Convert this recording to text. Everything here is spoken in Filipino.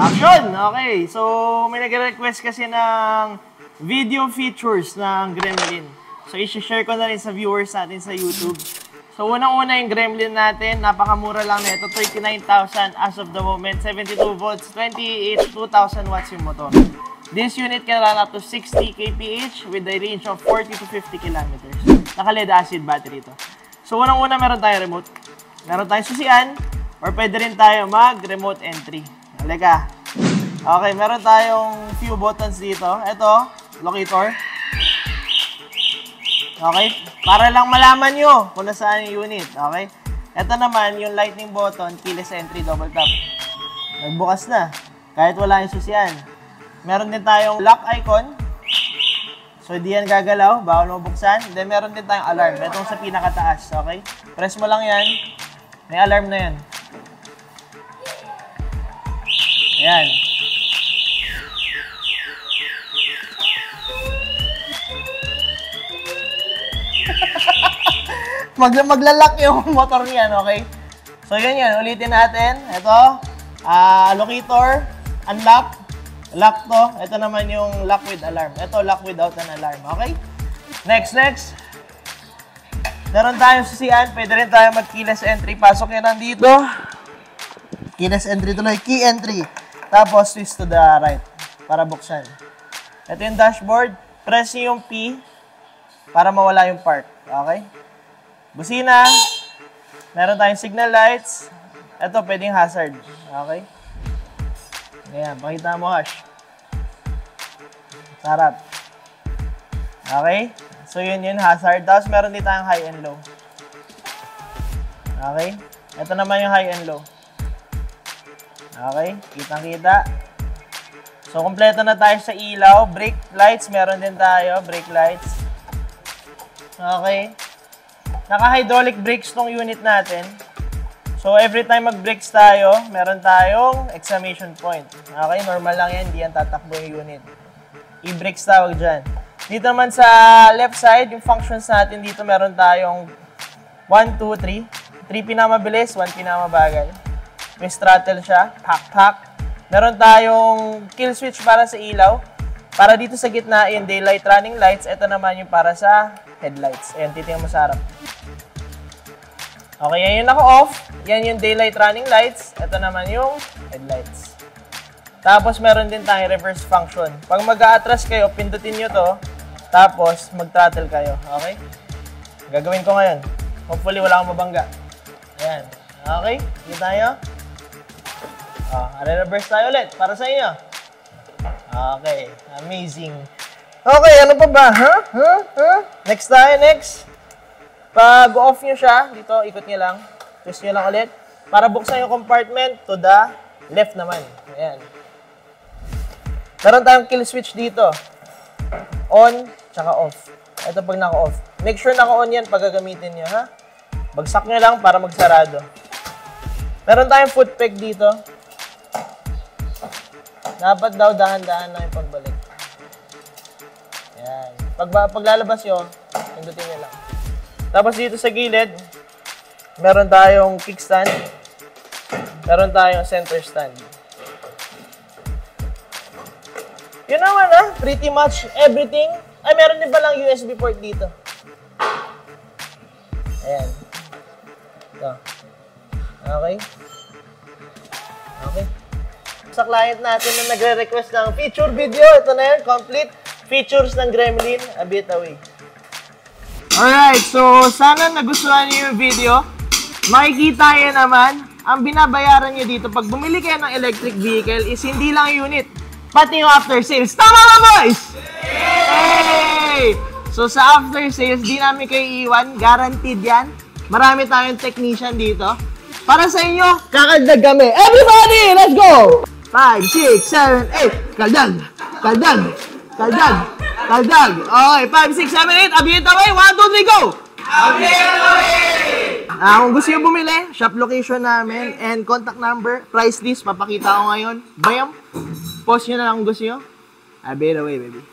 Action! Okay, so may nag-request kasi ng video features ng Gremlin. So, i-share ko na rin sa viewers natin sa YouTube. So, unang-una yung Gremlin natin. Napakamura lang nito. 39,000 as of the moment. 72 volts, 28, 2,000 watts yung motor. This unit can run up to 60 kph with a range of 40 to 50 kilometers. Naka-lead acid battery ito. So, unang-una meron tayong remote. Meron tayong susian. Or pwede rin tayo mag-remote entry. Halika. Okay, meron tayong few buttons dito. Ito, locator. Okay, para lang malaman nyo kung nasaan yung unit. Okay, ito naman yung lightning button, keyless entry, double tap. Nagbukas na, kahit wala yung susian. Meron din tayong lock icon. So, hindi yan gagalaw, bawal mo buksan. Then, meron din tayong alarm. Itong sa pinakataas, okay? Press mo lang yan, may alarm na yan. Ayan. Maglalak yung motor niyan, okay? So, yun yan. Ulitin natin. Ito, locator, unlock, lock to. Ito naman yung lock with alarm. Ito, lock without an alarm, okay? Next. Meron tayong susian. Pwede rin tayo mag-keyless entry. Pasok yan nandito. Keyless entry tuloy. Key entry. Tapos, twist to the right para buksan. Ito yung dashboard. Press nyo yung P para mawala yung park. Okay? Busina. Meron tayong signal lights. Ito, pwedeng hazard. Okay? Ayan, pakita mo, Ash. Sarap. Okay? So, yun hazard. Tapos, meron din tayong high and low. Okay? Ito naman yung high and low. Okay, kitang-kita. So, kompleto na tayo sa ilaw. Brake lights, meron din tayo. Brake lights. Okay. Naka-hydraulic brakes tong unit natin. So, every time mag-brakes tayo, meron tayong exclamation point. Okay, normal lang yan. Hindi yan tatakbo yung unit. E-brakes tawag dyan. Dito naman sa left side, yung functions natin dito, meron tayong 1, 2, 3. 3 pinamabilis, 1 pinamabagal. May throttle siya, pak. Meron tayong kill switch para sa ilaw. Para dito sa gitna, yung daylight running lights. Ito naman yung para sa headlights. Ayan, titingnan mo sa harap. Okay, yan yung naka-off. Yan yung daylight running lights. Ito naman yung headlights. Tapos, meron din tayong reverse function. Pag mag-a-atras kayo, pindutin nyo to. Tapos, mag-throttle kayo. Okay? Gagawin ko ngayon. Hopefully, wala akong mabangga. Ayan. Okay? Kita tayo. Re-reverse tayo ulit para sa inyo. Okay, amazing. Okay, ano pa ba? Next tayo, next. Pag off nyo siya, dito, ikot nyo lang. Twist nyo lang ulit. Para buksan yung compartment to the left naman. Ayan. Meron tayong kill switch dito. On, tsaka off. Ito pag naka-off. Make sure naka-on yan pag gagamitin nyo, ha? Bagsak nyo lang para magsarado. Meron tayong foot peg dito. Dapat daw dahan-dahan lang yung pagbalik. Ayan. Paglalabas nyo, pindutin nyo lang. Tapos dito sa gilid, meron tayong kickstand. Meron tayong center stand. Yun naman pretty much everything. Ay, meron din palang USB port dito. Ayan. Ito. Okay. Okay. Sa client natin na nagre-request ng feature video, ito na yun, complete features ng Gremlin, a bit away. Alright, so sana nagustuhan niyo yung video. Makikita nyo naman, ang binabayaran nyo dito pag bumili kayo ng electric vehicle is hindi lang unit, pati yung after sales. Tama ba, boys? Hey! So sa after sales, di namin kayo iiwan, guaranteed yan. Marami tayong technician dito. Para sa inyo, kakagdag kami. Everybody, let's go! 5, 6, 7, 8. Kaldag. Okay, 5, 6, 7, 8. Abiyet away. 1, 2, 3, go! Abiyet away! Kung gusto nyo bumili, shop location namin and contact number, price list, papakita ko ngayon. Bayam, post nyo na lang kung gusto nyo. Abiyet away, baby.